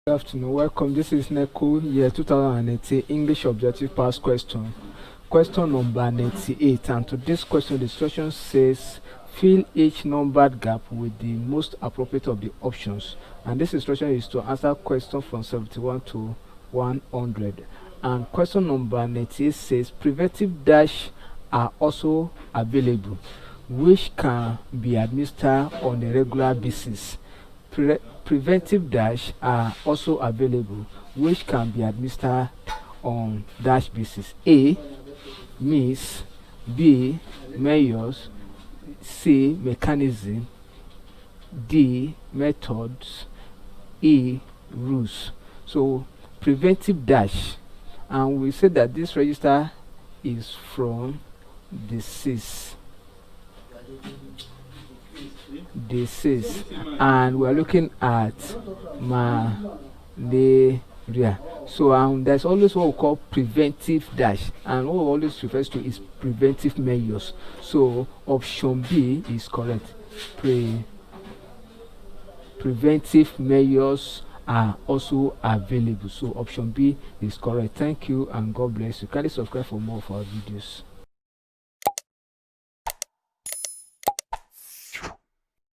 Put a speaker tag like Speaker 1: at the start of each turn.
Speaker 1: Good afternoon, welcome. This is Neco, year 2018 English Objective Past Question. Question number 98. And to this question, the instruction says fill each numbered gap with the most appropriate of the options. And this instruction is to answer question from 71 to 100. And question number 98 says preventive dash are also available, which can be administered on a regular basis. Preventive dash are also available, which can be administered on dash basis. A. Means. B. Measures. C. Mechanism. D. Methods. E. Rules. So preventive dash, and we say that this register is from disease, and we're looking at malaria. So there's always what we call preventive dash, and what we always refers to is preventive measures. So option B is correct. Preventive measures are also available, so option B is correct. Thank you and God bless you. Kindly subscribe for more of our videos.